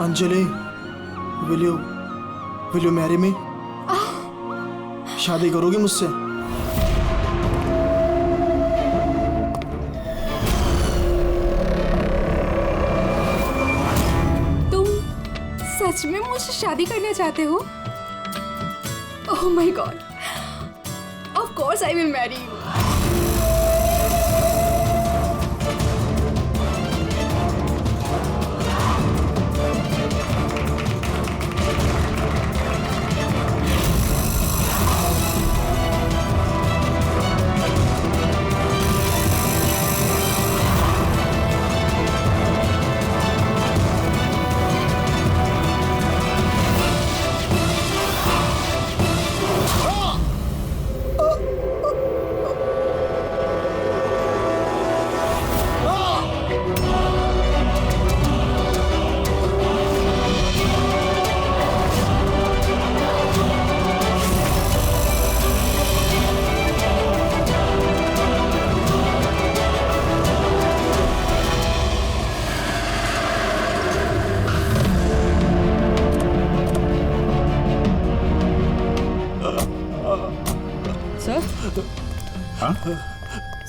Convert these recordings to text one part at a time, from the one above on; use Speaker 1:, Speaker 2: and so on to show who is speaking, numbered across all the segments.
Speaker 1: Anjali, will you marry me? शादी करोगी मुझसे?
Speaker 2: तुम सच में मुझसे शादी करना चाहते हो? Oh my God, of course I will marry you.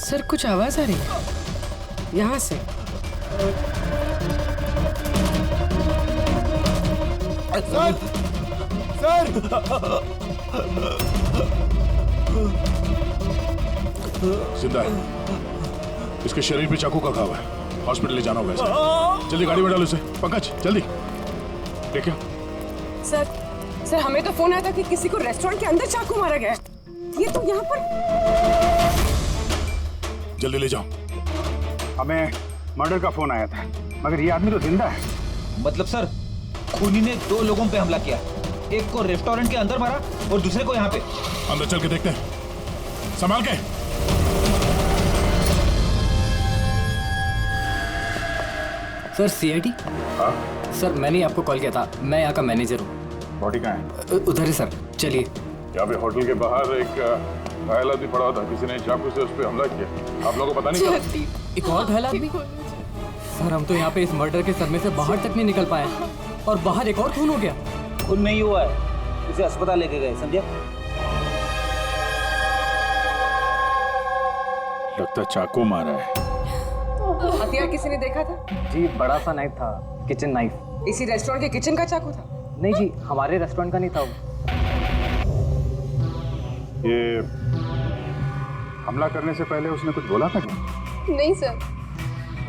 Speaker 3: Sir कुछ आवाज आ रही है यहाँ से।
Speaker 1: सर
Speaker 4: जिंदा है, इसके शरीर पे चाकू का घाव है, हॉस्पिटल ले जाना होगा इसे। जल्दी गाड़ी में डालो इसे। पंकज जल्दी देखिए।
Speaker 2: सर हमें तो फोन आया था कि किसी को रेस्टोरेंट के अंदर चाकू मारा गया है। ये तो यहाँ पर।
Speaker 4: जल्दी ले जाओ।
Speaker 5: हमें मर्डर का फोन आया था, मगर ये आदमी तो जिंदा है।
Speaker 6: मतलब सर, खूनी ने 2 लोगों पे हमला किया, एक को रेस्टोरेंट के अंदर मारा और दूसरे को यहाँ पे।
Speaker 4: अंदर चल के देखते हैं, संभाल के।
Speaker 7: Sir CID?
Speaker 5: हाँ?
Speaker 7: सर मैंने ही आपको कॉल किया था, मैं यहाँ का मैनेजर हूँ।
Speaker 5: बॉडी कहाँ है?
Speaker 7: उधर है सर, चलिए।
Speaker 4: यहाँ पे होटल के बाहर एक घायल आदमी पड़ा था, किसी ने चाकू से उस पर हमला किया। आप लोगों को पता नहीं चला?
Speaker 7: एक और घायल आदमी? सर हम तो यहाँ पे इस मर्डर के सदमे से बाहर तक नहीं निकल पाए और बाहर एक और खून हो गया।
Speaker 6: खून नहीं हुआ है, इसे अस्पताल लेके गए, समझे?
Speaker 4: लगता चाकू मारा है।
Speaker 2: हथियार किसी ने देखा था?
Speaker 7: जी बड़ा सा नाइफ था, किचन नाइफ।
Speaker 2: इसी रेस्टोरेंट के किचन का चाकू था?
Speaker 7: नहीं जी, हमारे रेस्टोरेंट का नहीं था वो।
Speaker 5: ये हमला करने से पहले उसने कुछ बोला था क्या?
Speaker 8: नहीं सर,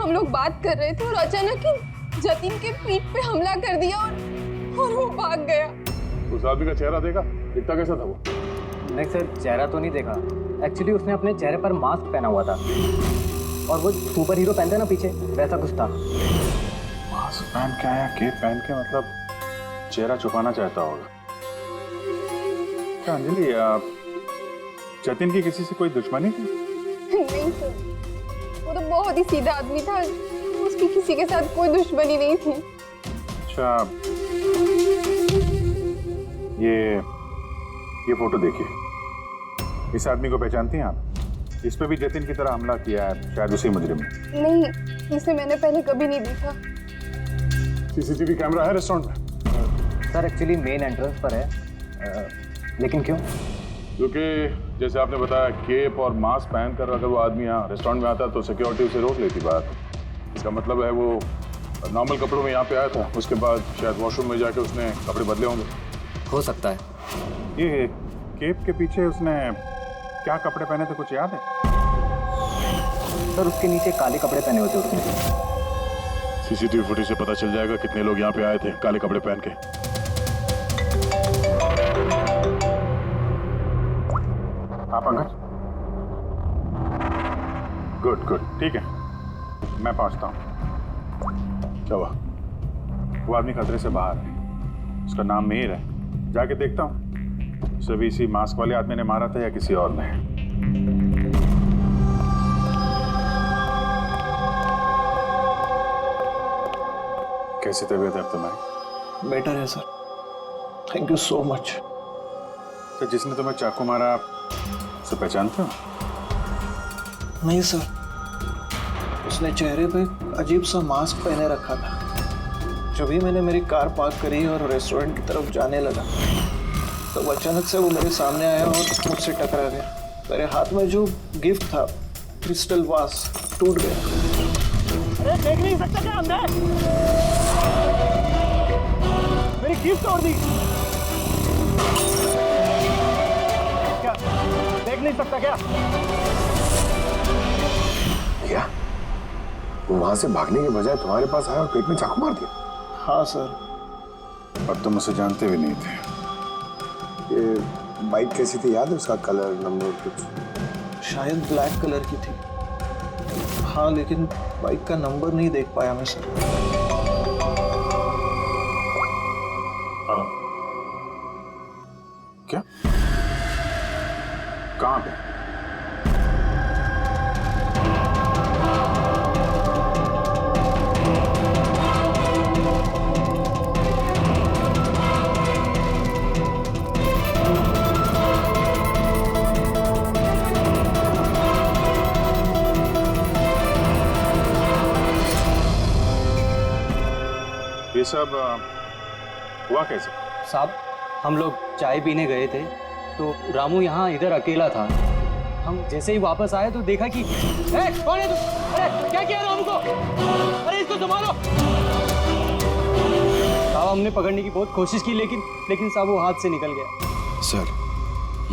Speaker 8: हम लोग बात कर रहे थे और अचानक ही जतिन के पीठ पे हमला कर दिया और वो भाग गया।
Speaker 4: उस आदमी का चेहरा देखा? दिखता कैसा था वो?
Speaker 7: नहीं सर, चेहरा तो नहीं देखा। एक्चुअली उसने अपने चेहरे पर मास्क पहना हुआ था और वो सुपर हीरो पहनते ना पीछे, वैसा कुछ था।
Speaker 5: मास्क पहन के आया, केप पहन के, मतलब चेहरा छुपाना चाहता होगा। क्या अंजलि, जतिन की किसी से कोई दुश्मनी थी?
Speaker 8: नहीं सर, वो तो बहुत ही सीधा आदमी था, उसकी किसी के साथ कोई दुश्मनी नहीं थी।
Speaker 5: अच्छा, ये फोटो देखिए। इस आदमी को पहचानती हैं आप? इस पे भी जतिन की तरह हमला किया है, शायद उसी मुजरिम ने।
Speaker 8: नहीं, इसे मैंने पहले कभी नहीं देखा।
Speaker 4: सीसीटीवी कैमरा है रेस्टोरेंट में?
Speaker 7: सर एक्चुअली मेन एंट्रेंस पर है, लेकिन क्यों?
Speaker 4: क्योंकि जैसे आपने बताया, केप और मास्क पहनकर अगर वो आदमी यहाँ रेस्टोरेंट में आता तो सिक्योरिटी उसे रोक लेती बात। इसका मतलब है वो नॉर्मल कपड़ों में यहाँ पे आया था, उसके बाद शायद वॉशरूम में जाके उसने कपड़े बदले होंगे।
Speaker 7: हो सकता है।
Speaker 5: ये केप के पीछे उसने क्या कपड़े पहने थे, कुछ याद है?
Speaker 7: सर उसके नीचे काले कपड़े पहने होते उसने।
Speaker 4: सीसीटीवी फुटेज से पता चल जाएगा कितने लोग यहाँ पे आए थे काले कपड़े पहन के।
Speaker 5: आप पंकज? गुड, ठीक है, मैं पहुंचता हूँ।
Speaker 4: क्या हुआ?
Speaker 5: वो आदमी खतरे से बाहर है, उसका नाम मीर है। जाके देखता हूँ सभी इसी मास्क वाले आदमी ने मारा था या किसी और ने। कैसी तबीयत है अब तुम्हारी?
Speaker 1: बेटर है sir, thank you so much.
Speaker 5: तो जिसने तुम्हें चाकू मारा, उसे पहचानते हो?
Speaker 1: नहीं सर, उसने चेहरे पे अजीब सा मास्क पहने रखा था। जब भी मैंने मेरी कार पार्क करी और रेस्टोरेंट की तरफ जाने लगा तो अचानक से वो मेरे सामने आया और मुझसे टकरा गया। मेरे हाथ में जो गिफ्ट था, क्रिस्टल वास, टूट गया। अरे देख नहीं सकता क्या अंदर? मेरी गिफ्ट तोड़ दी। क्या देख नहीं सकता क्या?
Speaker 9: क्या वो वहां से भागने के बजाय तुम्हारे पास आया और पेट में चाकू मार दिया?
Speaker 1: हाँ सर।
Speaker 5: और तुम उसे जानते भी नहीं थे।
Speaker 9: ये बाइक कैसी थी याद है? उसका कलर, नंबर कुछ?
Speaker 1: शायद ब्लैक कलर की थी। हाँ, लेकिन बाइक का नंबर नहीं देख पाया मैं सर।
Speaker 5: क्या? कहाँ पे? ये सब हुआ कैसे?
Speaker 7: साहब, हम लोग चाय पीने गए थे तो रामू यहाँ इधर अकेला था। हम जैसे ही वापस आए तो देखा कि कौन है तू? अरे क्या किया रामू को? अरे इसको संभालो। साहब, हमने पकड़ने की बहुत कोशिश की लेकिन साहब वो हाथ से निकल गया।
Speaker 9: सर,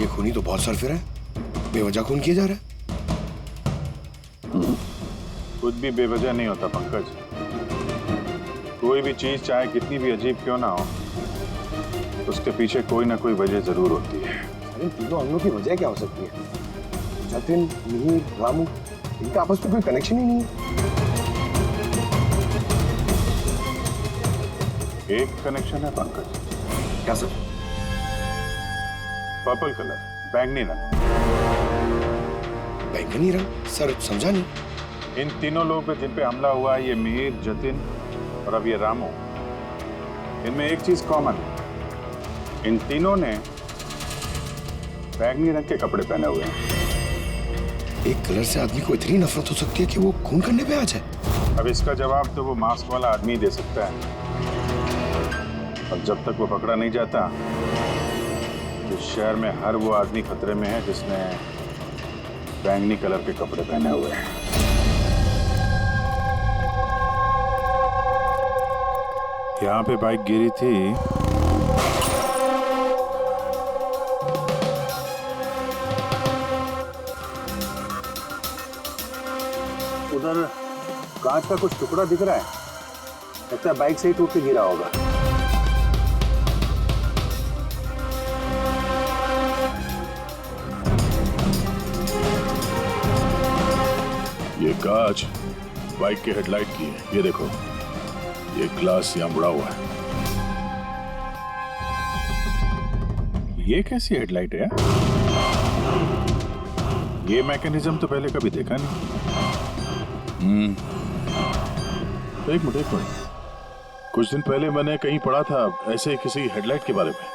Speaker 9: ये खूनी तो बहुत सरफिर है। बेवजह खून किया जा रहा है।
Speaker 5: कुछ भी बेवजह नहीं होता पंकज। कोई भी चीज चाहे कितनी भी अजीब क्यों ना हो, उसके पीछे कोई ना कोई वजह जरूर होती है।
Speaker 9: इन तीनों अंगों की वजह क्या हो सकती है? जतिन, मिहिर, रामू, इनका आपस में कोई कनेक्शन ही नहीं है।
Speaker 5: एक कनेक्शन है पंकज।
Speaker 9: क्या सर?
Speaker 5: पर्पल कलर, बैंगनी रंग।
Speaker 9: बैंगनी रंग? सर समझा नहीं।
Speaker 5: इन तीनों लोगों पे जिन पे हमला हुआ, ये मिहिर, जतिन और अब ये रामू, इनमें एक चीज कॉमन है। इन तीनों ने बैंगनी रंग के कपड़े पहने हुए हैं।
Speaker 9: एक कलर से आदमी को इतनी नफरत हो सकती है कि वो खून करने पे आ जाए।
Speaker 5: अब इसका जवाब तो वो मास्क वाला आदमी दे सकता है। और जब तक वो पकड़ा नहीं जाता, तो शहर में हर वो आदमी खतरे में है जिसने बैंगनी कलर के कपड़े पहने हुए हैं। यहाँ पे बाइक गिरी थी।
Speaker 10: उधर कांच का कुछ टुकड़ा दिख रहा है। लगता है बाइक से ही टूट के गिरा होगा।
Speaker 4: ये कांच बाइक के हेडलाइट की है। ये देखो, ये ग्लास यहाँ मुड़ा हुआ है। ये कैसी हेडलाइट है यार? ये मैकेनिज्म तो पहले कभी देखा नहीं। एक मिनट। कुछ दिन पहले मैंने कहीं पढ़ा था ऐसे किसी हेडलाइट के बारे में।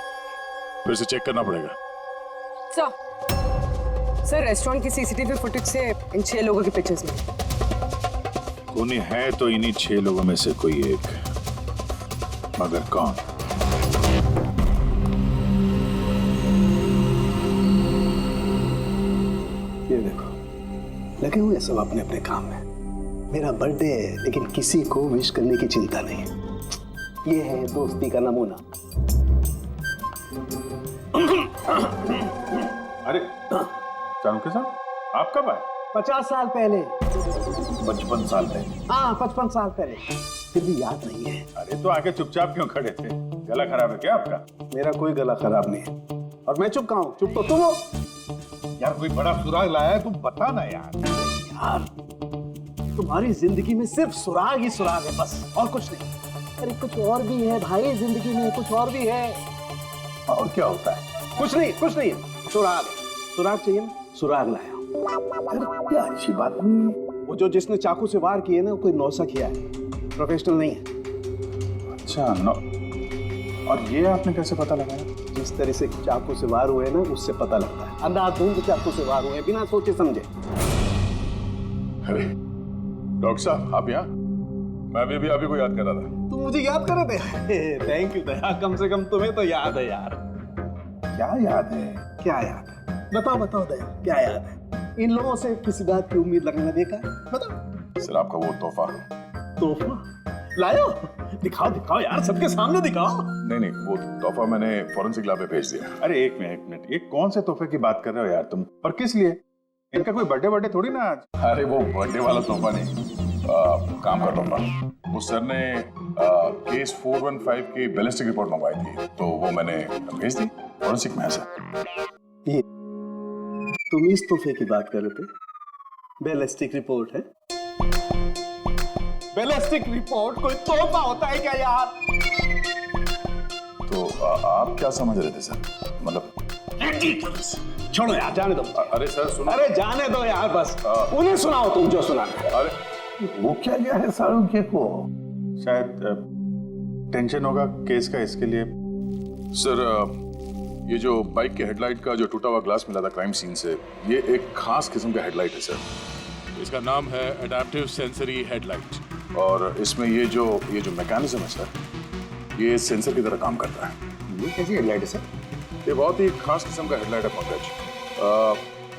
Speaker 4: फिर से चेक करना पड़ेगा।
Speaker 3: सर, रेस्टोरेंट की सीसीटीवी फुटेज से इन 6 लोगों के पिक्चर्स में
Speaker 5: खूनी है तो इन्हीं 6 लोगों में से कोई एक, मगर कौन?
Speaker 10: ये देखो, लगे हुए सब अपने अपने काम में। मेरा बर्थडे है लेकिन किसी को विश करने की चिंता नहीं। ये है दोस्ती का नमूना।
Speaker 5: अरे चाणक्य साहब, आप कब आए?
Speaker 10: 50 साल पहले।
Speaker 5: 55 साल पहले?
Speaker 10: हाँ, 55 साल पहले। फिर भी याद नहीं है।
Speaker 5: अरे तो आके चुपचाप क्यों खड़े थे? गला खराब है क्या आपका?
Speaker 10: मेरा कोई गला खराब नहीं है। और मैं चुप कहाँ हूँ? चुप तो तुम हो।
Speaker 5: यार कोई बड़ा सुराग लाया है, तुम बता ना यार।
Speaker 10: यार, तुम्हारी जिंदगी में सिर्फ सुराग ही सुराग है, बस और कुछ नहीं। अरे कुछ और भी है भाई जिंदगी में, कुछ और भी है।
Speaker 5: और क्या होता है?
Speaker 10: कुछ नहीं है। सुराग चाहिए ना? सुराग लाया हूं। क्या अच्छी बात नहीं है। वो जो जिसने चाकू से वार किए ना, वो कोई नौसा किया है, प्रोफेशनल नहीं है।
Speaker 5: अच्छा, और ये आपने कैसे पता लगाया?
Speaker 10: जिस तरह से चाकू से वार हुए ना, उससे पता लगता है। अंधाधुंध चाकू से वार हुए बिना सोचे समझे।
Speaker 4: अरे डॉक्टर साहब, आप यहाँ? मैं भी अभी को याद कर रहा था।
Speaker 10: तुम मुझे याद कर रहे थे? थैंक यू दया, कम से कम तुम्हें तो याद है यार। क्या याद है? क्या याद है? बताओ दया, क्या याद है? इन लोगों से किसी बात की उम्मीद लगाना देखा है? बताओ।
Speaker 4: सर आपका वो तोहफा।
Speaker 10: तोहफा लायो? दिखाओ यार, सबके सामने दिखाओ।
Speaker 4: नहीं, वो तोहफा मैंने फॉरेंसिक लैब में भेज दिया।
Speaker 5: अरे एक मिनट, ये कौन से तोहफे की बात कर रहे हो यार तुम? और किस लिए? इनका कोई बर्थडे थोड़ी ना आज।
Speaker 4: अरे वो बर्थडे वाला तोहफा नहीं, काम का तोहफा। उस सर ने केस 415 की बैलिस्टिक रिपोर्ट मंगवाई थी, तो वो मैंने भेज दी। फॉरेंसिक में है सर।
Speaker 10: ये तुम इस तोहफे की बात कर रहे थे? बैलिस्टिक रिपोर्ट है? बैलिस्टिक रिपोर्ट कोई तोहफा होता है क्या यार?
Speaker 4: तो आप क्या समझ रहे थे सर? मतलब
Speaker 10: छोड़ो यार, जाने दो।
Speaker 4: अरे सर सुनो।
Speaker 10: अरे जाने दो यार, बस उन्हें सुनाओ तुम जो सुनाना है।
Speaker 4: अरे
Speaker 5: वो क्या है शाहरुख को? शायद टेंशन होगा केस का, इसके लिए।
Speaker 4: सर ये जो बाइक के हेडलाइट का जो टूटा हुआ ग्लास मिला था क्राइम सीन से, ये एक खास किस्म का हेडलाइट है सर। इसका नाम है एडेप्टिव सेंसरी हेडलाइट, और इसमें ये जो मैकेनिज्म है सर, ये सेंसर की तरह काम करता है।
Speaker 9: ये कैसी हेडलाइट है सर?
Speaker 4: ये बहुत ही खास किस्म का हेडलाइट है पंकज।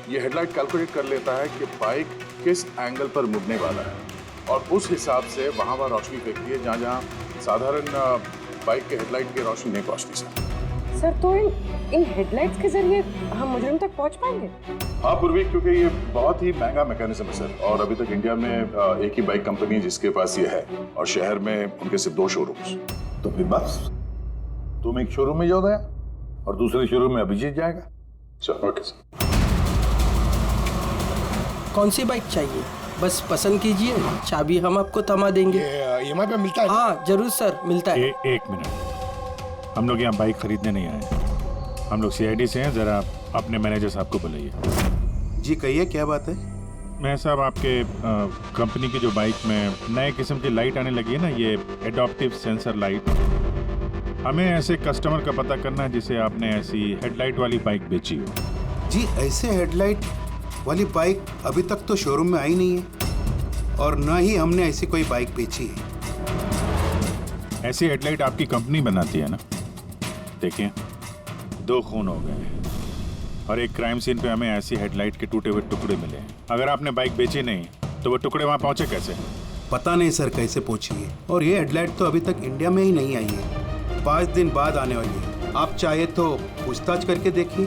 Speaker 4: ये हेडलाइट कैलकुलेट कर लेता है कि बाइक किस एंगल पर मुड़ने वाला है, और उस हिसाब से वहाँ रोशनी फेंकती है जहाँ साधारण बाइक के हेडलाइट की रोशनी नहीं पहुँचती सर।
Speaker 3: तो इन हेडलाइट्स के जरिए हम मुजरिम तक पहुंच पाएंगे?
Speaker 4: हाँ पूर्वी, क्योंकि ये बहुत ही महंगा मैकेनिज्म है सर, और अभी तक इंडिया में एक ही बाइक कंपनी जिसके पास ये है, और शहर में उनके सिर्फ 2 शोरूम्स।
Speaker 5: तो फिर बस तुम एक शोरूम में जाओ दया, और दूसरे शोरूम में अभिजीत जाएगा।
Speaker 4: Sir okay sir.
Speaker 11: कौन सी बाइक चाहिए? बस पसंद कीजिए, चाबी हम आपको थमा देंगे।
Speaker 9: EMI पे मिलता है?
Speaker 11: हाँ जरूर सर, मिलता है।
Speaker 5: एक मिनट, हम लोग यहाँ बाइक खरीदने नहीं आए, हम लोग CID से हैं। जरा अपने मैनेजर साहब को बुलाइए।
Speaker 10: जी कहिए, क्या बात है?
Speaker 5: मैं साहब आपके कंपनी की जो बाइक में नए किस्म की लाइट आने लगी है ना, ये एडॉप्टिव सेंसर लाइट, हमें ऐसे कस्टमर का पता करना है जिसे आपने ऐसी हेडलाइट वाली बाइक बेची हो।
Speaker 10: जी ऐसे हेडलाइट वाली बाइक अभी तक तो शोरूम में आई नहीं है, और न ही हमने ऐसी कोई बाइक बेची है।
Speaker 5: ऐसी हेडलाइट आपकी कंपनी बनाती है ना? देखिए 2 खून हो गए हैं, और एक क्राइम सीन पे हमें ऐसी हेडलाइट के टूटे हुए टुकड़े मिले हैं। अगर आपने बाइक बेची नहीं तो वो टुकड़े वहाँ पहुँचे कैसे?
Speaker 10: पता नहीं सर कैसे पहुंची है, और ये हेडलाइट तो अभी तक इंडिया में ही नहीं आई है, 5 दिन बाद आने वाली है। आप चाहे तो पूछताछ करके देखिए।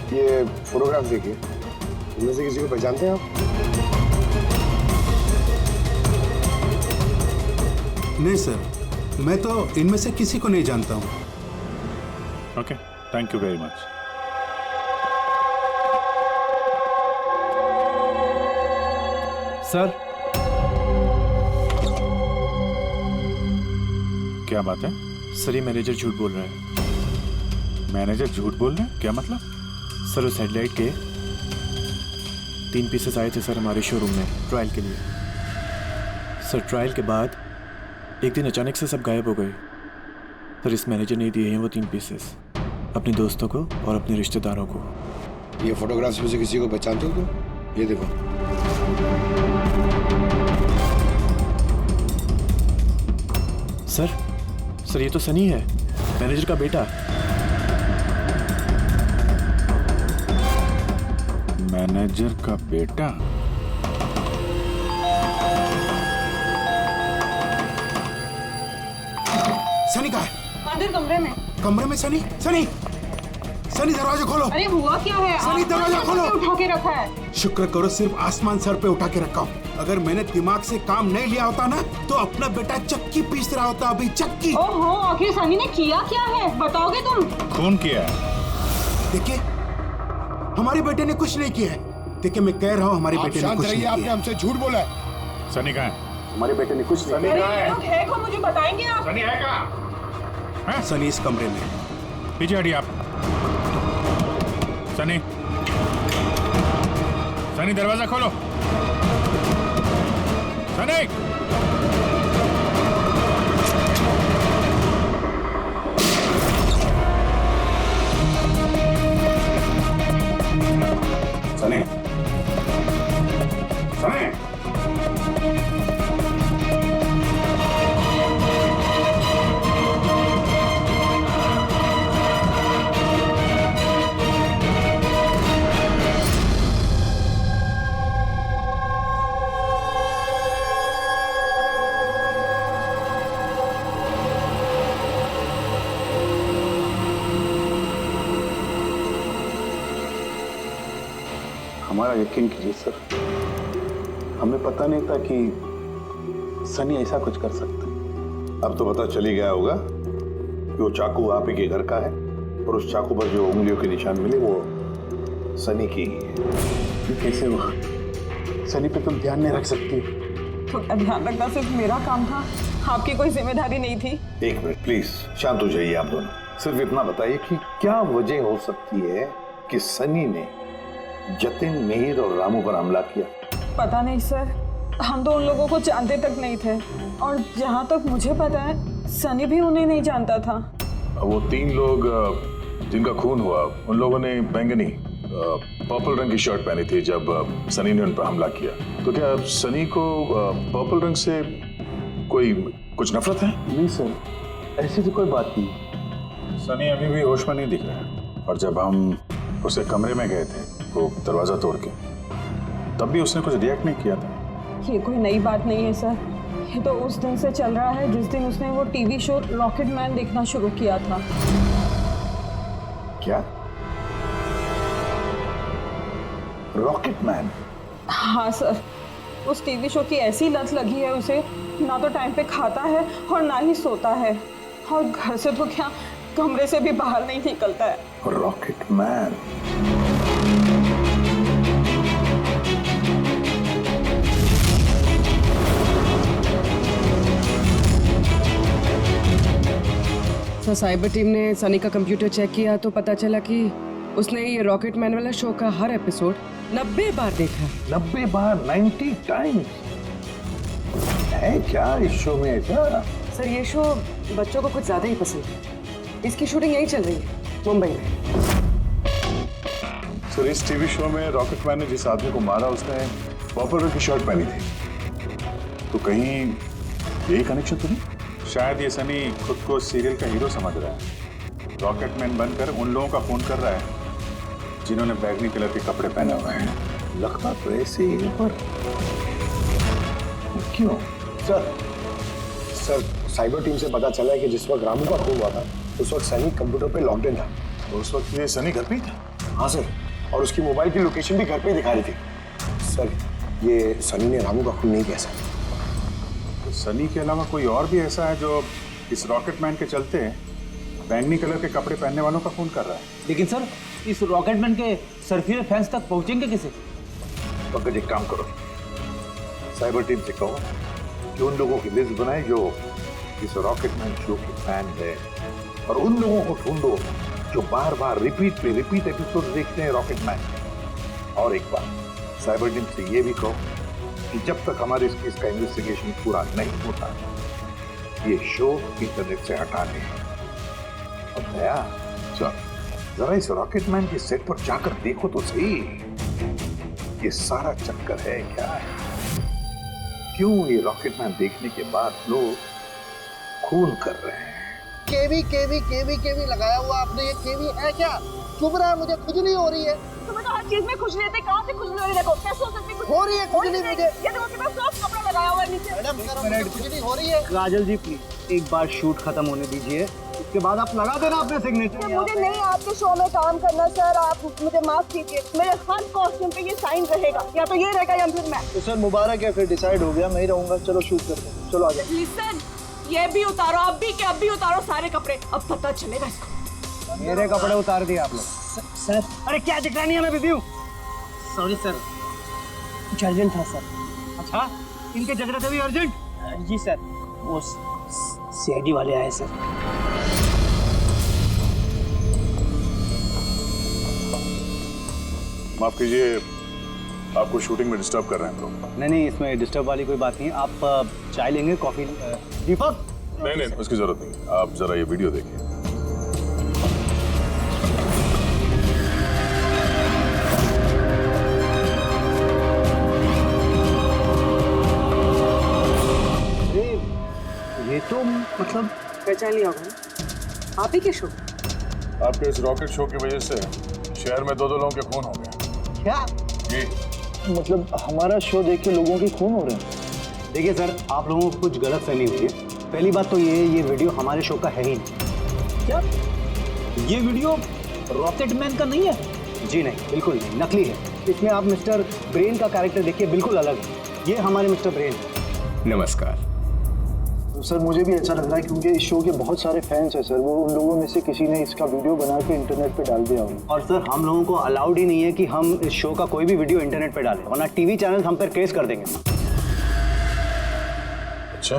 Speaker 9: ये फोटोग्राफ देखिए, इनमें से किसी को पहचानते हैं आप?
Speaker 10: नहीं सर, मैं तो इनमें से किसी को नहीं जानता हूँ।
Speaker 5: Okay, thank you very much.
Speaker 11: Sir
Speaker 5: क्या बात है?
Speaker 12: सर ये मैनेजर झूठ बोल रहा है।
Speaker 5: मैनेजर झूठ बोल रहे हैं? क्या मतलब?
Speaker 12: सर उस हेडलाइट के 3 पीसेस आए थे सर हमारे शोरूम में ट्रायल के लिए। सर ट्रायल के बाद एक दिन अचानक से सब गायब हो गए। सर इस मैनेजर ने दिए हैं वो 3 पीसेस अपने दोस्तों को और अपने रिश्तेदारों को।
Speaker 9: ये फोटोग्राफ्स में से किसी को पहचानते हो तुम? ये देखो।
Speaker 12: सर ये तो सनी है, मैनेजर का बेटा।
Speaker 5: मैनेजर का बेटा?
Speaker 10: सनी कहाँ है?
Speaker 8: अंदर कमरे में।
Speaker 10: कमरे में सनी? सनी दरवाजा खोलो।
Speaker 8: अरे हुआ क्या है?
Speaker 10: सनी दरवाजा खोलो।
Speaker 8: उठा के रखा है।
Speaker 10: शुक्र करो सिर्फ आसमान सर पे उठा के रखा हूँ। अगर मैंने दिमाग से काम नहीं लिया होता ना, तो अपना बेटा चक्की पीस रहा होता अभी, चक्की।
Speaker 8: ओहो, आखिर सनी ने किया क्या है, बताओगे तुम?
Speaker 5: खून किया है।
Speaker 10: देखिए हमारे बेटे ने कुछ नहीं किया है। देखिए मैं कह रहा हूँ हमारे बेटे ने कुछ नहीं किया।
Speaker 9: आपने हमसे झूठ बोला है।
Speaker 5: सनी कहाँ है?
Speaker 9: हमारे बेटे ने कुछ नहीं
Speaker 8: किया। ये लोग है कौन, मुझे बताएंगे आप?
Speaker 5: सनी है कहाँ?
Speaker 10: सनी इस कमरे में।
Speaker 5: पीछे हटिए आप। सनी दरवाजा खोलो। सनी
Speaker 10: सनी
Speaker 5: हमारा यकीन कीजिए सर, हमें पता नहीं था कि सनी ऐसा कुछ कर सकता। अब तो पता चल ही गया होगा कि वो चाकू आप ही के घर का है और उस चाकू पर जो उंगलियों के निशान मिले वो सनी की ही है। कैसे हुआ? सनी पे तुम ध्यान नहीं रख सकती?
Speaker 8: तो ध्यान रखना सिर्फ मेरा काम था, आपकी कोई जिम्मेदारी नहीं थी।
Speaker 5: एक मिनट प्लीज, शांत हो जाइए आप दोनों। सिर्फ इतना बताइए कि क्या वजह हो सकती है कि सनी ने जतिन, मिहिर और रामू पर हमला किया?
Speaker 8: पता नहीं सर, हम तो उन लोगों को जानते तक नहीं थे, और जहाँ तक मुझे पता है सनी भी उन्हें नहीं जानता था।
Speaker 4: वो 3 लोग जिनका खून हुआ, उन लोगों ने बैंगनी पर्पल रंग की शर्ट पहनी थी जब सनी ने उन पर हमला किया। तो क्या सनी को पर्पल रंग से कुछ नफरत है?
Speaker 5: नहीं सर, ऐसी तो कोई बात नहीं। सनी अभी भी होश में नहीं दिख रहा है, और जब हम उसे कमरे में गए थे वो दरवाजा तोड़ के, तब भी उसने कुछ रिएक्ट नहीं किया था।
Speaker 8: ये कोई नई बात नहीं है सर, ये तो उस दिन से चल रहा है जिस दिन उसने वो टीवी शो रॉकेट मैन देखना शुरू किया था।
Speaker 5: क्या? Rocket man?
Speaker 8: हाँ सर, उस टीवी शो की ऐसी लत लगी है उसे, ना तो टाइम पे खाता है और ना ही सोता है, और घर से तो क्या कमरे से भी बाहर नहीं निकलता है।
Speaker 5: Rocket man?
Speaker 3: Sir cyber team ने सनी का कंप्यूटर चेक किया तो पता चला कि उसने ये रॉकेट मैन वाला शो का हर एपिसोड 90 बार देखा है।
Speaker 5: 90 बार? 90 टाइम्स? है क्या इस शो में ऐसा?
Speaker 3: सर ये शो बच्चों को कुछ ज्यादा ही पसंद है। इसकी शूटिंग यही चल रही है, मुंबई में।
Speaker 4: सर इस टीवी शो में रॉकेट मैन ने जिस आदमी को मारा उसने पर्पल रंग की शर्ट पहनी थी, तो कहीं यही कनेक्शन तो नहीं?
Speaker 5: शायद ये सनी खुद को सीरियल का हीरो समझ रहा है, रॉकेट मैन बनकर उन लोगों का खून कर रहा है जिन्होंने बैगनी कलर के कपड़े पहने हुए हैं। लगता तो ऐसे ही, पर क्यों?
Speaker 9: सर साइबर टीम से पता चला है कि जिस वक्त रामू का खून हुआ था उस वक्त सनी कंप्यूटर पे लॉकडाउन था।
Speaker 4: तो उस वक्त ये सनी घर पे ही था?
Speaker 9: हाँ सर, और उसकी मोबाइल की लोकेशन भी घर पे ही दिखा रही थी। सर ये सनी ने रामू का खून नहीं किया सर।
Speaker 5: तो सनी के अलावा कोई और भी ऐसा है जो इस रॉकेट मैन के चलते बैंगनी कलर के कपड़े पहनने वालों का खून कर रहा है?
Speaker 6: लेकिन सर इस रॉकेटमैन के सरफिरे फैंस तक पहुंचेंगे कैसे?
Speaker 5: पंकज एक काम करो, साइबर टीम से कहो कि उन लोगों की लिस्ट बनाए जो इस रॉकेटमैन शो के फैन है, और उन लोगों को ढूंढो जो बार बार रिपीट एपिसोड देखते हैं रॉकेटमैन। और एक बार साइबर टीम से ये भी कहो कि जब तक हमारे इस केस का इन्वेस्टिगेशन पूरा नहीं होता ये शो इंटरनेट से हटा दें। अब दया, जरा इस रॉकेटमैन के सेट पर जाकर देखो तो सही, ये सारा चक्कर है क्या है? क्यों ये रॉकेटमैन देखने के बाद लोग खून कर रहे हैं?
Speaker 10: केवी लगाया हुआ आपने, ये केवी है क्या? चुभ रहा है, मुझे खुजली हो रही है।
Speaker 8: तुम्हें तो हर चीज में खुजली रहती है, कहाँ से खुजली हो रही है? देखो कैसे हो सकती है?
Speaker 10: हो रही है खुजली मुझे।
Speaker 8: ये देखो कितना सॉफ्ट कपड़ा लगाया हुआ है नीचे।
Speaker 10: मैडम खुजली हो रही है।
Speaker 7: काजल जी प्लीज एक बार शूट खत्म होने दीजिए, उसके बाद आप लगा देना अपने सिग्नेचर।
Speaker 8: मुझे नहीं आपके शो में काम करना सर, आप मुझे माफ कीजिए। मेरे हर कॉस्ट्यूम पे ये साइन रहेगा, या तो ये रहेगा या फिर मैं।
Speaker 1: तो सर मुबारक है, फिर डिसाइड हो गया, मैं ही रहूंगा। चलो शूट करते हैं, चलो आ जाओ।
Speaker 8: लिसन, ये भी उतारो, अब भी उतारो सारे कपड़े, अब पता चलेगा इसको।
Speaker 7: मेरे कपड़े उतार दिए आप लोग।
Speaker 11: सर
Speaker 7: अरे क्या दिख रहा नहीं है, मैं बिजी हूँ।
Speaker 11: सॉरी सर, कुछ अर्जेंट था सर।
Speaker 7: अच्छा, इनके झगड़े थे भी अर्जेंट?
Speaker 11: जी सर, वो सीआईडी वाले आए सर।
Speaker 4: माफ कीजिए, आपको शूटिंग में डिस्टर्ब कर रहे हैं हम लोग।
Speaker 7: नहीं, इसमें डिस्टर्ब वाली कोई बात नहीं। आप चाय लेंगे, कॉफी? दीपक?
Speaker 4: नहीं, उसकी जरूरत नहीं। आप जरा ये वीडियो देखिए।
Speaker 7: ये तो मतलब
Speaker 3: पहचान लिया होगा, आप ही के शो?
Speaker 4: आपके इस रॉकेट शो की वजह से शहर में 2 लोगों के खून हो गए।
Speaker 1: क्या?
Speaker 4: जी।
Speaker 1: मतलब हमारा शो देख के लोगों के खून हो रहे हैं?
Speaker 7: देखिए सर, आप लोगों को कुछ गलत फहमी हुई है। पहली बात तो ये वीडियो हमारे शो का है ही नहीं।
Speaker 6: क्या ये वीडियो रॉकेटमैन का नहीं है?
Speaker 7: जी नहीं, बिल्कुल नहीं, नकली है। इसमें आप मिस्टर ब्रेन का कैरेक्टर देखिए, बिल्कुल अलग है। ये हमारे मिस्टर ब्रेन है।
Speaker 9: नमस्कार
Speaker 1: तो सर मुझे भी अच्छा लग रहा है क्योंकि इस शो के बहुत सारे फैंस हैं सर। वो उन लोगों में से किसी ने इसका वीडियो बना के इंटरनेट पे डाल दिया होगा।
Speaker 7: और सर हम लोगों को अलाउड ही नहीं है कि हम इस शो का कोई भी वीडियो इंटरनेट पे डालें, वरना टीवी चैनल हम पर केस कर देंगे।
Speaker 4: अच्छा,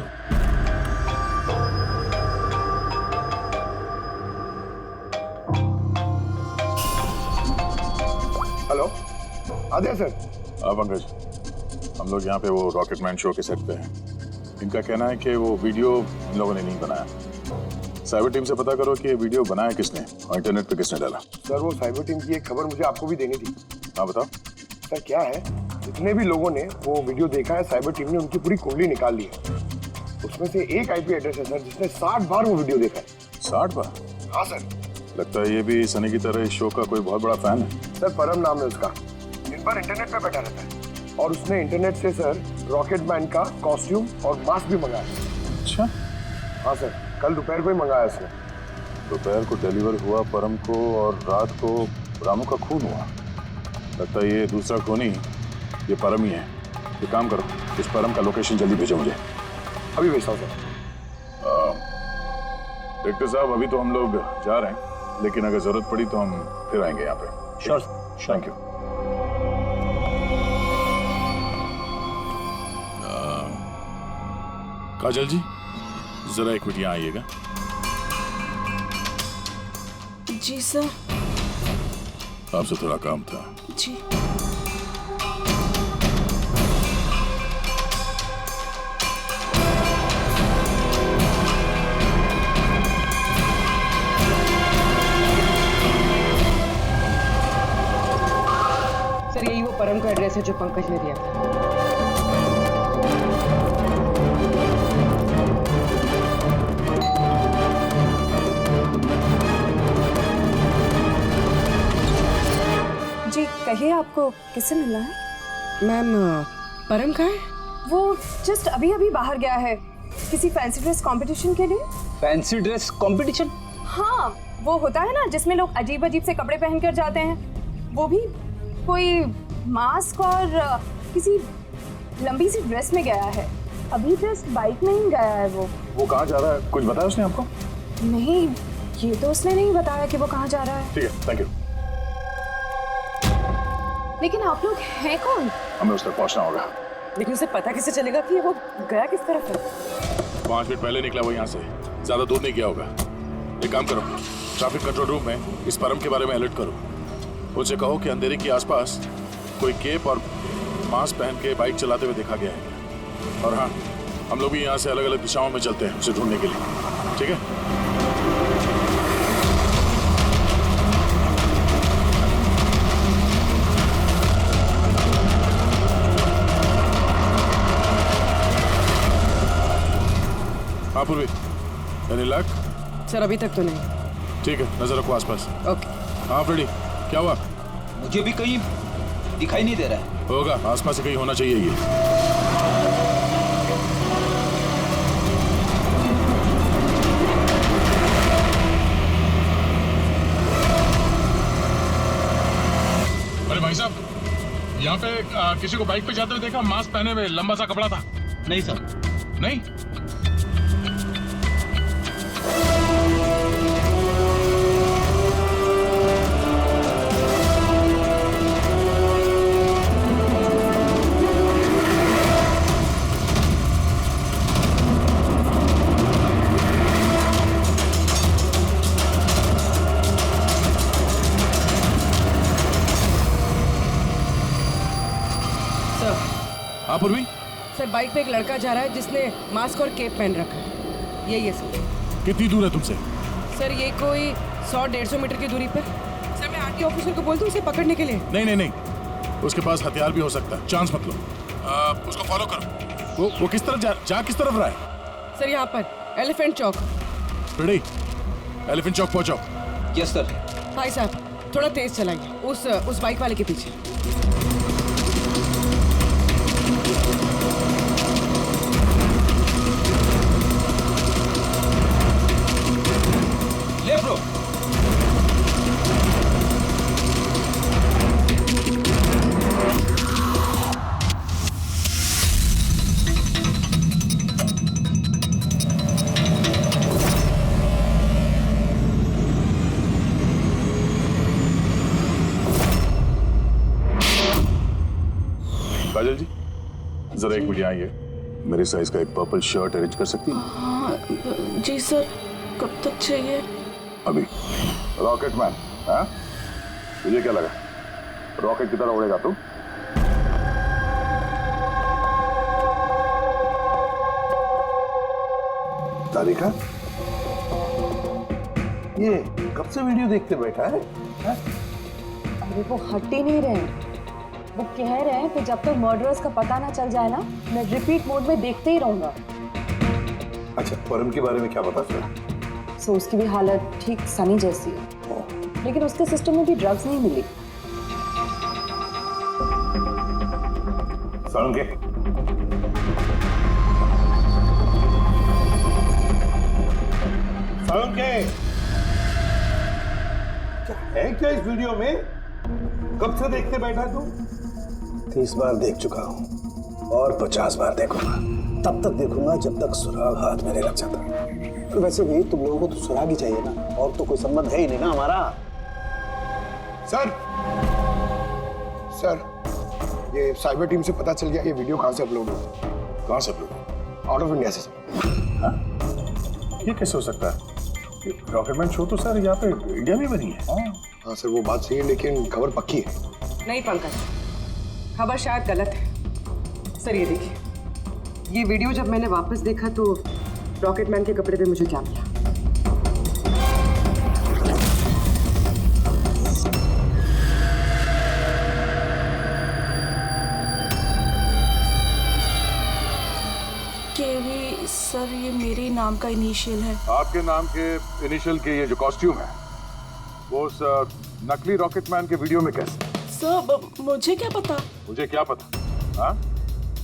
Speaker 9: हेलो आदित्य सर।
Speaker 4: पंकज, हम लोग यहाँ पे वो रॉकेटमैन शो के सेट पे हैं। इनका कहना है कि वो वीडियो इन लोगों ने नहीं बनाया। साइबर टीम से पता करो कि ये वीडियो बनाया किसने और इंटरनेट पे किसने डाला।
Speaker 9: सर वो साइबर टीम की एक खबर मुझे आपको भी देनी थी।
Speaker 4: हाँ बताओ।
Speaker 9: सर क्या है, जितने भी लोगों ने वो वीडियो देखा है, साइबर टीम ने उनकी पूरी कुंडली निकाल ली है। उसमें से एक आईपी एड्रेस है सर जिसने 60 बार वो वीडियो देखा है।
Speaker 4: 60 बार?
Speaker 9: हाँ सर।
Speaker 4: लगता है ये भी सनी की तरह इस शो का कोई बहुत बड़ा फैन है।
Speaker 9: सर परम नाम है उसका, दिन भर इंटरनेट पे बैठा रहता है और उसने इंटरनेट से सर रॉकेटमैन का कॉस्ट्यूम और मास्क भी मंगाया।
Speaker 4: अच्छा।
Speaker 9: हाँ सर, कल दोपहर को ही मंगाया उसने।
Speaker 4: दोपहर को डिलीवर हुआ परम को और रात को रामू का खून हुआ। लगता है ये दूसरा खून ही ये परम ही है। ये काम करो, इस परम का लोकेशन जल्दी भेजो मुझे।
Speaker 9: अभी भेजता हूँ सर।
Speaker 4: डायरेक्टर साहब, अभी तो हम लोग जा रहे हैं, लेकिन अगर जरूरत पड़ी तो हम फिर आएंगे यहाँ पे।
Speaker 7: Sure.
Speaker 4: Thank you. Kajal ji, जरा एक मिनट यहाँ आइएगा।
Speaker 2: जी सर।
Speaker 4: आपसे थोड़ा काम था।
Speaker 2: जी।
Speaker 3: सर यही वो परम का एड्रेस है जो पंकज ने दिया था।
Speaker 2: जी कहिए, आपको किससे मिलना है?
Speaker 3: मैम परम का है?
Speaker 2: वो जस्ट अभी अभी बाहर गया है किसी फैंसी ड्रेस कंपटीशन के लिए।
Speaker 6: Fancy dress competition?
Speaker 2: हाँ, वो होता है ना जिसमें लोग अजीब अजीब से कपड़े पहनकर जाते हैं। वो भी कोई मास्क और किसी लंबी सी ड्रेस में गया है। अभी जस्ट बाइक में ही गया है वो
Speaker 4: कहाँ जा रहा है, कुछ बताया उसने आपको?
Speaker 2: नहीं, ये तो उसने नहीं बताया कि वो कहाँ जा रहा है।
Speaker 4: ठीक है, थैंक यू।
Speaker 2: लेकिन आप लोग हैं कौन?
Speaker 4: हमें उस तक पहुंचना होगा।
Speaker 3: लेकिन उसे पता कैसे चलेगा कि वो गया किस तरफ है?
Speaker 4: 5 मिनट पहले निकला वो यहाँ से, ज्यादा दूर नहीं गया होगा। एक काम करो, ट्रैफिक कंट्रोल रूम में इस परम के बारे में अलर्ट करो। उनसे कहो कि अंधेरे के आसपास कोई केप और मास्क पहन के बाइक चलाते हुए देखा गया है। और हाँ, हम लोग भी यहाँ से अलग अलग दिशाओं में चलते हैं उसे ढूंढने के लिए, ठीक है? हाँ पूर्वी, एनी लक?
Speaker 3: सर अभी तक तो नहीं।
Speaker 4: ठीक है, नजर रखो आसपास।
Speaker 3: ओके।
Speaker 4: हाँ फ्रेडी, क्या हुआ?
Speaker 6: मुझे भी कहीं दिखाई नहीं दे रहा है।
Speaker 4: होगा, आसपास से कहीं होना चाहिए ये।
Speaker 13: अरे भाई साहब, यहाँ पे किसी को बाइक पे जाते हुए देखा, मास्क पहने हुए, लंबा सा कपड़ा था।
Speaker 6: नहीं सर।
Speaker 13: नहीं?
Speaker 4: हाँ पूर्वी?
Speaker 3: सर बाइक पे एक लड़का जा रहा है जिसने मास्क और केप पहन रखा है। यही है सर।
Speaker 4: कितनी दूर है तुमसे?
Speaker 3: सर ये कोई 100-150 मीटर की दूरी पर। सर मैं आरटी ऑफिसर को बोल दूं उसे पकड़ने के लिए?
Speaker 4: नहीं नहीं नहीं, उसके पास हथियार भी हो सकता है, चांस मत लो। उसको फॉलो करो। वो किस तरफ जा किस तरफ रहा है?
Speaker 3: सर यहाँ पर एलिफेंट चौक।
Speaker 4: रेडी, एलिफेंट चौक पहुंचाओ।
Speaker 6: Yes sir.
Speaker 3: भाई साहब थोड़ा तेज चलाइए, उस बाइक वाले के पीछे।
Speaker 6: लेफ्ट रो।
Speaker 4: जरा एक मिनट आइए, मेरे साइज का एक पर्पल शर्ट अरेंज कर सकती हैं?
Speaker 8: हाँ जी सर, कब तक चाहिए?
Speaker 4: अभी। रॉकेटमैन, हाँ? तुझे क्या लगा रॉकेट की तरह उड़ेगा तू?
Speaker 10: तारिका, ये कब से वीडियो देखते बैठा है?
Speaker 2: अरे वो हट ही नहीं रहे। वो कह रहे हैं कि जब तक मर्डरर्स का पता ना चल जाए ना, मैं रिपीट मोड में देखते ही रहूंगा।
Speaker 10: अच्छा, परम के बारे में क्या पता चला?
Speaker 2: सो उसकी भी हालत ठीक सनी जैसी है, लेकिन उसके सिस्टम में भी ड्रग्स नहीं मिली।
Speaker 10: सारुण के क्या है क्या इस वीडियो में? कब से देखते बैठा तू?
Speaker 14: 30 बार देख चुका हूँ और 50 बार देखूंगा। तब तक देखूंगा जब तक सुराग हाथ में नहीं लग जाता। वैसे भी तुम लोगों को तो सुराग ही चाहिए ना, और तो कोई संबंध है ही नहीं ना हमारा।
Speaker 9: सर, सर, ये साइबर टीम से पता चल गया ये वीडियो कहाँ से अपलोड हुआ।
Speaker 4: कहाँ से अपलोड?
Speaker 9: आउट ऑफ इंडिया से सर।
Speaker 4: हाँ? ये कैसे हो सकता है? रॉकेटमैन शो तो सर यहाँ पे इंडिया में बनी है।
Speaker 9: हाँ सर, वो बात सही है, लेकिन खबर पक्की है।
Speaker 3: नहीं पंकज, खबर शायद गलत है। सर ये देखिए, ये वीडियो जब मैंने वापस देखा तो रॉकेटमैन के कपड़े पे मुझे क्या मिला?
Speaker 8: केवी सर, ये मेरे नाम का इनिशियल है।
Speaker 4: आपके नाम के इनिशियल के ये जो कॉस्ट्यूम है वो उस नकली रॉकेटमैन के वीडियो में कैसे?
Speaker 8: सर मुझे क्या पता?
Speaker 4: मुझे क्या पता? हाँ?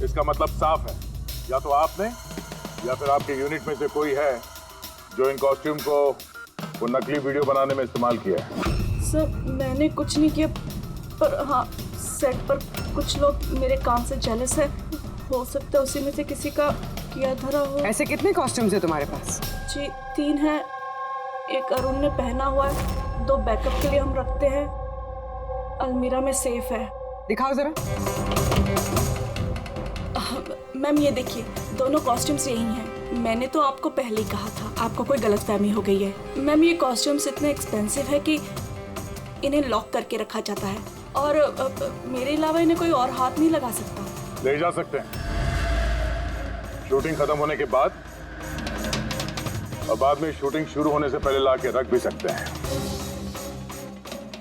Speaker 4: इसका मतलब साफ है, या तो आपने या फिर आपके यूनिट में से कोई है जो इन कॉस्ट्यूम को वो नकली वीडियो बनाने में इस्तेमाल किया है।
Speaker 8: सर मैंने कुछ नहीं किया, पर हाँ सेट पर कुछ लोग मेरे काम से जेलस है। हो सकता है उसी में से किसी का किया धरा हो।
Speaker 3: ऐसे कितने कॉस्ट्यूम्स है तुम्हारे पास?
Speaker 8: जी 3 है। एक अरुण ने पहना हुआ है, 2 बैकअप के लिए हम रखते हैं। अलमीरा में सेफ है।
Speaker 3: दिखाओ जरा।
Speaker 8: मैम ये देखिए, दोनों कॉस्ट्यूम्स यही हैं। मैंने तो आपको पहले ही कहा था, आपको कोई गलतफहमी हो गई है। मैम ये कॉस्ट्यूम्स इतने एक्सपेंसिव है कि इन्हें लॉक करके रखा जाता है, और मेरे अलावा इन्हें कोई और हाथ नहीं लगा सकता।
Speaker 4: ले जा सकते हैं शूटिंग खत्म होने के बाद, और बाद में शूटिंग शुरू होने से पहले ला के रख भी सकते हैं।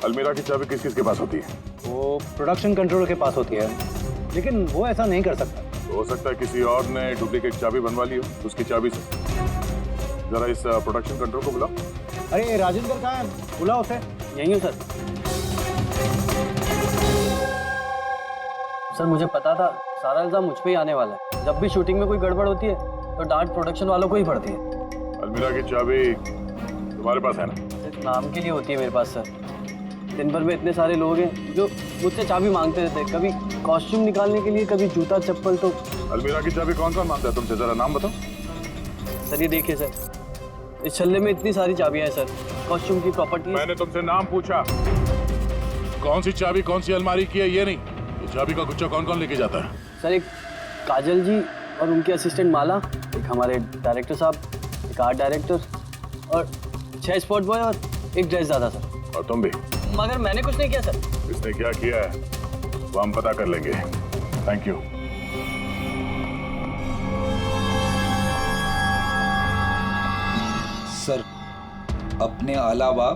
Speaker 4: अलमीरा की चाबी किस किस के पास होती है?
Speaker 7: वो प्रोडक्शन कंट्रोलर के पास होती है, लेकिन वो ऐसा नहीं कर सकता।
Speaker 4: हो सकता है किसी और ने डुप्लीकेट चाबी बनवा ली हो उसकी चाबी से। जरा इस प्रोडक्शन कंट्रोल को बुलाओ।
Speaker 7: अरे राजेंद्र कहाँ है? बुलाओ उसे। यही हूँ सर। सर मुझे पता था सारा इल्जाम मुझ पे ही आने वाला है। जब भी शूटिंग में कोई गड़बड़ होती है तो डांट प्रोडक्शन वालों को ही पड़ती है।
Speaker 4: अलमीरा की चाबी तुम्हारे पास है ना?
Speaker 7: सिर्फ नाम के लिए होती है मेरे पास सर। दिन भर में इतने सारे लोग हैं जो मुझसे चाबी मांगते रहते हैं, कभी कॉस्ट्यूम निकालने के लिए, कभी जूता चप्पल। तो
Speaker 4: अलमीरा की चाबी कौन कौन मांगता है तुमसे? जरा नाम बताओ।
Speaker 7: सर ये देखिए सर, इस छल्ले में इतनी सारी चाबियां हैं सर, कॉस्ट्यूम की, प्रॉपर्टी।
Speaker 4: मैंने तुमसे नाम पूछा, कौन सी चाबी कौन सी अलमारी की है, ये नहीं। ये चाबी का गुच्छा कौन कौन लेके जाता है?
Speaker 7: सर एक काजल जी और उनके असिस्टेंट माला, एक हमारे डायरेक्टर साहब, एक आर्ट डायरेक्टर, और 6 स्पॉट बॉय और एक ड्रेस दादा सर।
Speaker 4: और तुम भी?
Speaker 7: मगर मैंने कुछ नहीं किया सर।
Speaker 4: इसने क्या किया है वो हम पता कर लेंगे। Thank you.
Speaker 6: सर अपने अलावा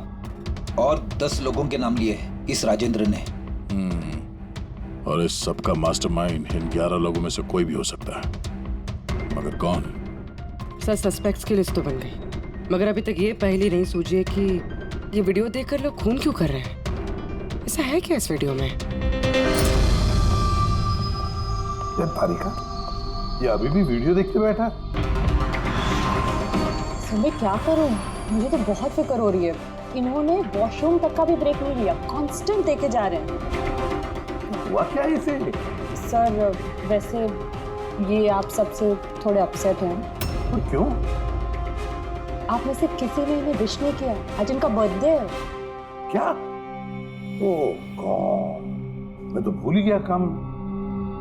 Speaker 6: और 10 लोगों के नाम लिए हैं इस राजेंद्र ने।
Speaker 4: और इस सब का मास्टरमाइंड इन 11 लोगों में से कोई भी हो सकता है, मगर कौन?
Speaker 3: सर सस्पेक्ट्स की लिस्ट तो बन गई, मगर अभी तक ये पहली नहीं सूझी है कि ये वीडियो देखकर लोग खून क्यों कर रहे हैं। ऐसा है क्या इस वीडियो में?
Speaker 10: यार तारिका, ये अभी भी वीडियो देखते बैठा?
Speaker 2: मैं क्या करूं, मुझे तो बहुत फिक्र हो रही है। इन्होंने वॉशरूम तक का भी ब्रेक नहीं लिया, कांस्टेंट देके जा रहे हैं।
Speaker 10: हुआ क्या इसे?
Speaker 2: सर वैसे ये आप सबसे थोड़े अपसेट हैं।
Speaker 10: तो क्यों?
Speaker 2: आप में से किसी ने इन्हें विश नहीं किया, आज इनका बर्थडे है।
Speaker 10: क्या? ओह गॉड, मैं तो भूल ही गया काम।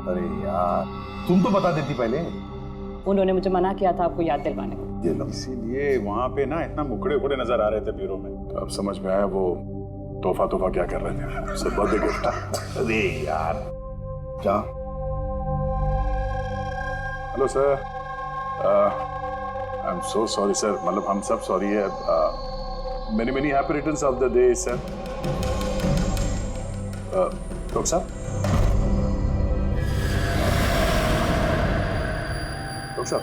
Speaker 5: अरे यार, तुम तो बता देती पहले।
Speaker 15: उन्होंने मुझे मना किया था आपको याद दिलवाने को।
Speaker 5: ये लो। इसीलिए वहाँ पे ना इतना मुखड़े उखड़े नजर आ रहे थे ब्यूरो में।
Speaker 4: तो अब समझ में आया वो तोहफा क्या कर रहे थे। सब बर्थडे गिफ्ट।
Speaker 5: अरे यार, क्या?
Speaker 4: Hello sir, I am so sorry sir, मतलब हम सब सॉरी है। Many happy returns of the day sir. Doctor साहब, डॉक्टर साहब,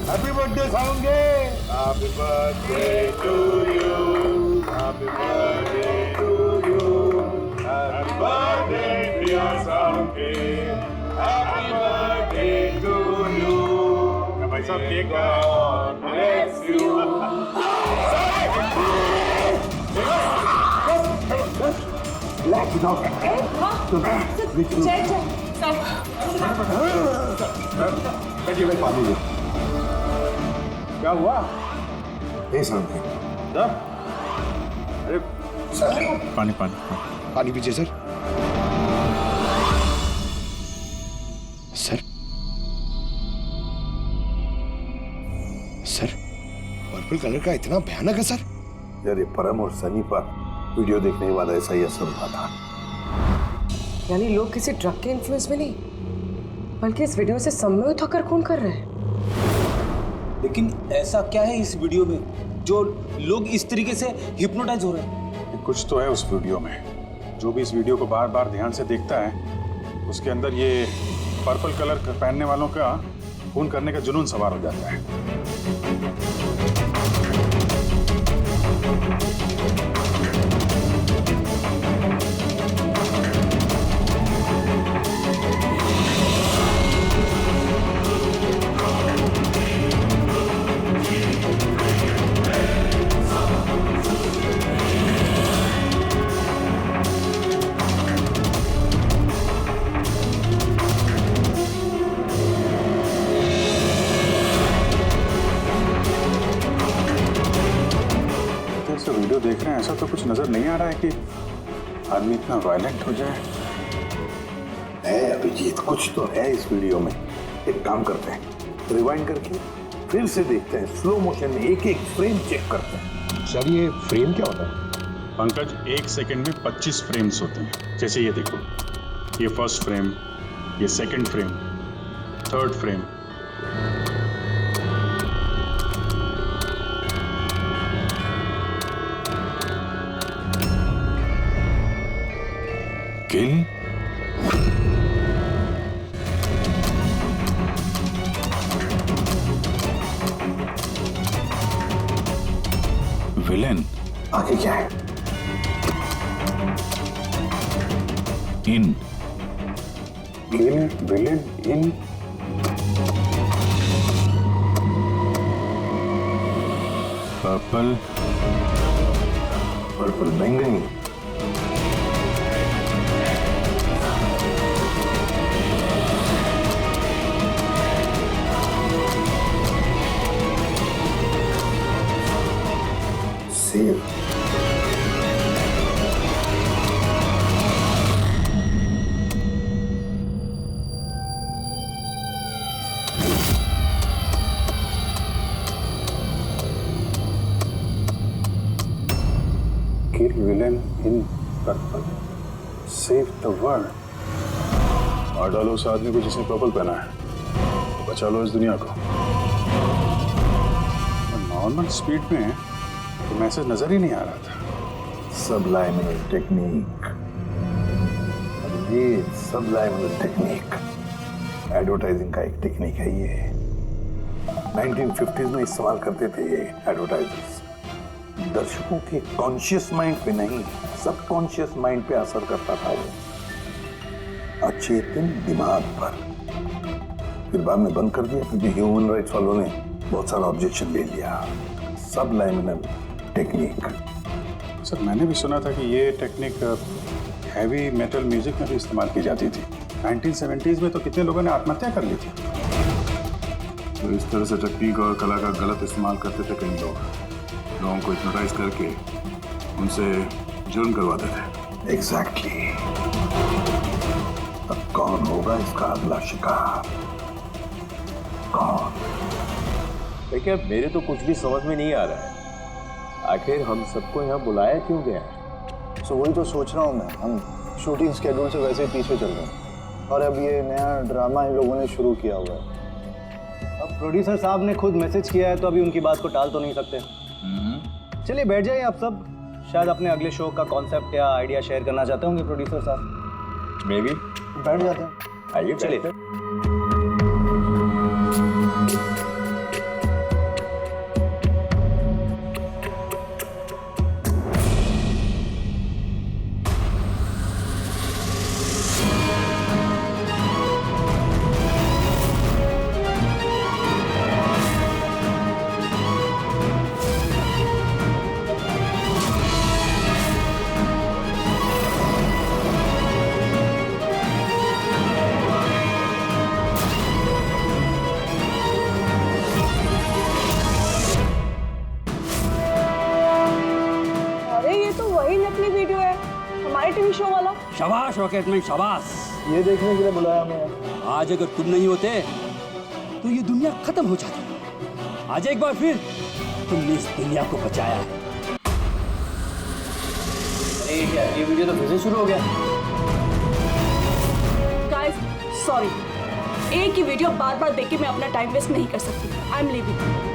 Speaker 5: हैप्पी बर्थडे साउंगे। Happy birthday to you, happy birthday to you, happy birthday dear साउंगे, हैप्पी बर्थडे टू यू। भाई साहब cake God bless you.
Speaker 9: Relax it off. पानी दो।
Speaker 5: क्या हुआ?
Speaker 9: नहीं समझे।
Speaker 5: अरे
Speaker 9: पानी पानी पीजिए सर। सर पर्पल कलर का इतना भयानक असर?
Speaker 14: यार ये परम और सनी पर वीडियो देखने के बाद ऐसा ही असर हुआ था।
Speaker 3: यानी लोग किसी ड्रग के इन्फ्लुएंस में नहीं, बल्कि इस वीडियो से सम्मोहित होकर खून कर रहे हैं।
Speaker 6: लेकिन ऐसा क्या है इस वीडियो में जो लोग इस तरीके से हिप्नोटाइज हो रहे हैं?
Speaker 5: कुछ तो है उस वीडियो में। जो भी इस वीडियो को बार बार ध्यान से देखता है, उसके अंदर ये पर्पल कलर पहनने वालों का खून करने का जुनून सवार हो जाता है। वीडियो देख रहे हैं, ऐसा तो कुछ नजर नहीं आ रहा है कि आदमी इतना वायलेंट हो जाए।
Speaker 14: है अभिजीत, कुछ तो है इस वीडियो में। एक काम करते हैं, रिवाइंड करके फिर से देखते हैं, स्लो मोशन में एक एक फ्रेम चेक करते हैं।
Speaker 9: सर ये फ्रेम क्या होता है?
Speaker 5: पंकज, 1 सेकंड में 25 फ्रेम्स होते हैं। जैसे ये देखो, ये फर्स्ट फ्रेम, ये सेकंड फ्रेम, थर्ड फ्रेम।
Speaker 4: किल, विलेन,
Speaker 14: आगे क्या है?
Speaker 4: इन,
Speaker 14: किल, विलेन, इन,
Speaker 4: पर्पल,
Speaker 14: पर्पल बैंगनी, save, kill villain in purple, save the world।
Speaker 5: मार डालो उस आदमी को जिसने पर्पल पहना है, बचा लो इस दुनिया को। नॉर्मल स्पीड में तो मैसेज नजर ही नहीं आ रहा था।
Speaker 14: सबलाइमिनल टेक्निक, ये सबलाइमिनल टेक्निक एडवर्टाइजिंग का एक टेक्निक है। ये 1950s में इस्तेमाल करते थे ये एडवर्टाइजर्स। दर्शकों के कॉन्शियस माइंड पे नहीं, सबकॉन्शियस माइंड पे असर करता था ये, अचेतन दिमाग पर। फिर बाद में बंद कर दिया क्योंकि ह्यूमन राइट्स वालों ने बहुत सारा ऑब्जेक्शन ले लिया। सबलाइमिनल टेक्निक।
Speaker 5: सर, मैंने भी सुना था कि ये टेक्निक हैवी मेटल म्यूजिक में भी इस्तेमाल की जाती थी। 1970s में तो कितने लोगों ने आत्महत्या कर ली थी।
Speaker 4: तो इस तरह से टेक्निक और कला का गलत इस्तेमाल करते थे कई लोग, लोगों को हिप्नोटाइज करके उनसे जुर्म करवाते थे।
Speaker 14: एग्जैक्टली।
Speaker 5: कौन होगा इसका अगला शिकार? कौन?
Speaker 16: देखिए मेरे तो कुछ भी समझ में नहीं आ रहा है, आखिर हम सबको यहाँ बुलाया क्यों गया है?
Speaker 14: सो वही तो सोच रहा हूँ मैं। हम शूटिंग स्केड्यूल से वैसे ही पीछे चल रहे हैं और अब ये नया ड्रामा इन लोगों ने शुरू किया हुआ है।
Speaker 7: अब प्रोड्यूसर साहब ने खुद मैसेज किया है तो अभी उनकी बात को टाल तो नहीं सकते। चलिए बैठ जाइए आप सब, शायद अपने अगले शो का कॉन्सेप्ट या आइडिया शेयर करना चाहते होंगे प्रोड्यूसर साहब।
Speaker 16: मे बी
Speaker 14: बैठ जाते हैं।
Speaker 16: आइए
Speaker 7: चलिए।
Speaker 8: टीवी शो वाला।
Speaker 17: शाबाश रॉकेटमैन शाबाश।
Speaker 14: ये देखने के लिए बुलाया मैं।
Speaker 17: आज अगर तुम नहीं होते तो ये दुनिया खत्म हो जाती। आज एक बार फिर तुमने इस दुनिया को बचाया है।
Speaker 7: अरे क्या ये वीडियो तो फिर से शुरू हो गया।
Speaker 8: गाइस सॉरी, एक ही वीडियो बार बार देख के मैं अपना टाइम वेस्ट नहीं कर सकती। I am leaving.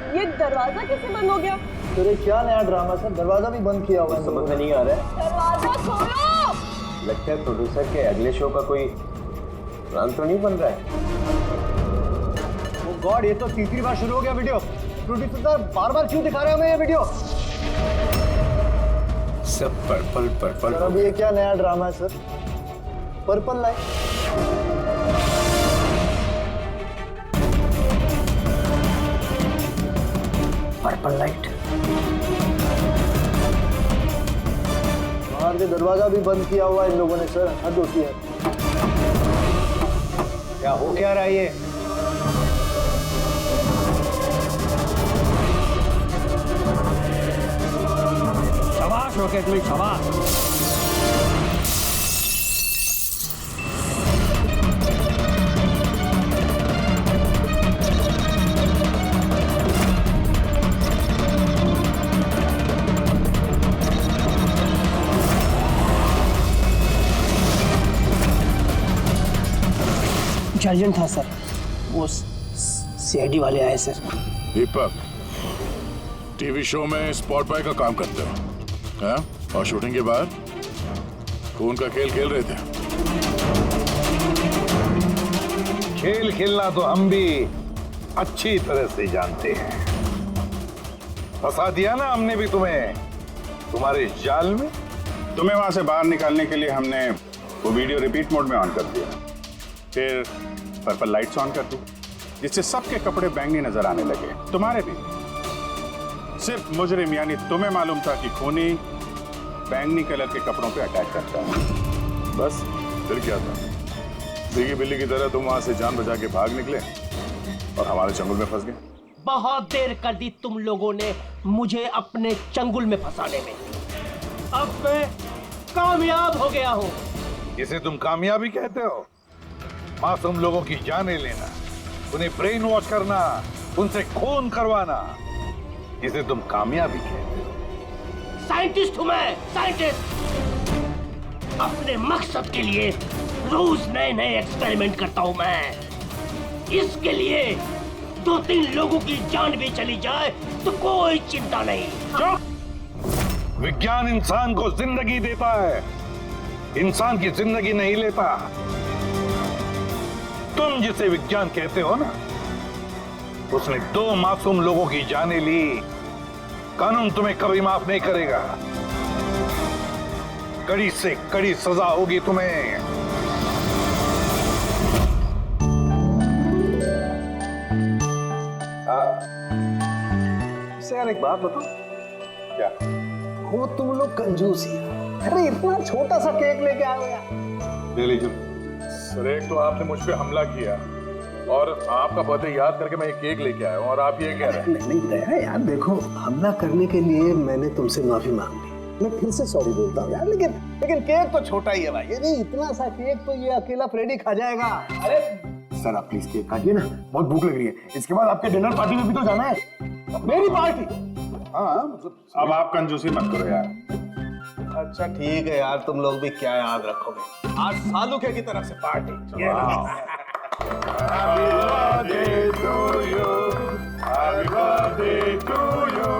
Speaker 8: ये दरवाजा कैसे बंद हो गया?
Speaker 14: तेरे क्या नया ड्रामा सर? दरवाजा भी बंद किया हुआ है।
Speaker 16: समझ में नहीं आ रहा है।
Speaker 8: दरवाजा खोलो।
Speaker 16: लगता है प्रोड्यूसर के अगले शो का कोई प्लान तो नहीं बन रहा है।
Speaker 7: ओ गॉड, ये तो तीसरी बार शुरू हो गया वीडियो। प्रोड्यूसर साहब बार बार क्यों दिखा रहे हो हमें ये वीडियो?
Speaker 5: सब पर्पल पर्पल।
Speaker 14: सर अब ये क्या नया ड्रामा है sir? Purple light.
Speaker 11: Purple light.
Speaker 14: बाहर से दरवाजा भी बंद किया हुआ है इन लोगों ने सर। हद होती है।
Speaker 7: क्या हो क्या रहा है ये?
Speaker 17: शाबाश रॉकेटमैन शाबाश।
Speaker 11: अर्जेंट था सर, वो सीआईडी वाले आए सर।
Speaker 4: दीपक, टीवी शो में स्पॉट बॉय का काम करते हो, हाँ? और शूटिंग के बाद खून का खेल खेल रहे थे।
Speaker 5: खेल खेलना तो हम भी अच्छी तरह से जानते हैं। फंसा दिया ना हमने भी तुम्हें तुम्हारे जाल में। तुम्हें वहां से बाहर निकालने के लिए हमने वो वीडियो रिपीट मोड में ऑन कर दिया, फिर पर्पल लाइट्स ऑन कर दी, जिससे सबके कपड़े बैंगनी नजर आने लगे, तुम्हारे भी। सिर्फ मुजरिम यानी तुम्हें मालूम था कि खूनी बैंगनी कलर के कपड़ों पे अटैक करता है।
Speaker 4: बस फिर क्या था? सीगी बिल्ली की तरह तुम वहां से जान बचा के भाग निकले और हमारे चंगुल में फंस गए।
Speaker 11: बहुत देर कर दी तुम लोगों ने मुझे अपने चंगुल में फंसाने में। अब मैं कामयाब हो गया हूँ।
Speaker 5: इसे तुम कामयाबी कहते हो? मासूम लोगों की जानें लेना, उन्हें ब्रेन वॉश करना, उनसे खून करवाना, इसे तुम कामयाबी कहते हो?
Speaker 11: साइंटिस्ट हूं मैं, साइंटिस्ट। अपने मकसद के लिए रोज नए नए एक्सपेरिमेंट करता हूं मैं। इसके लिए 2-3 लोगों की जान भी चली जाए तो कोई चिंता नहीं।
Speaker 5: चुप! विज्ञान इंसान को जिंदगी देता है, इंसान की जिंदगी नहीं लेता। तुम जिसे विज्ञान कहते हो ना, उसने 2 मासूम लोगों की जानें ली। कानून तुम्हें कभी माफ नहीं करेगा। कड़ी से कड़ी सजा होगी तुम्हें।
Speaker 9: यार एक बात बताओ।
Speaker 5: क्या?
Speaker 9: वो तुम लोग कंजूस ही। अरे इतना छोटा सा केक लेके आए हो यार।
Speaker 5: ले लीजिए।
Speaker 4: सर एक तो आपने मुझ पे हमला किया, और आपका बर्थडे याद करके मैं ये केक लेके आया हूँ और आप ये कह रहे हैं।
Speaker 14: नहीं दया यार, देखो हमला करने के लिए मैंने तुमसे माफी मांग ली, मैं फिर से सॉरी बोलता हूँ यार, लेकिन केक तो छोटा ही है भाई। ये नहीं, इतना सा केक तो ये अकेला फ्रेडी खा जाएगा। अरे
Speaker 9: सर आप प्लीज केक काटिए ना, बहुत भूख लग रही है। इसके बाद आपके डिनर पार्टी में भी तो जाना है। मेरी पार्टी? हाँ मतलब
Speaker 5: अब आप कंजूसी मत करो यार।
Speaker 14: अच्छा ठीक है यार, तुम लोग भी क्या याद रखोगे, आज सालुके की तरफ से party.
Speaker 5: Happy birthday to you. Happy birthday to you.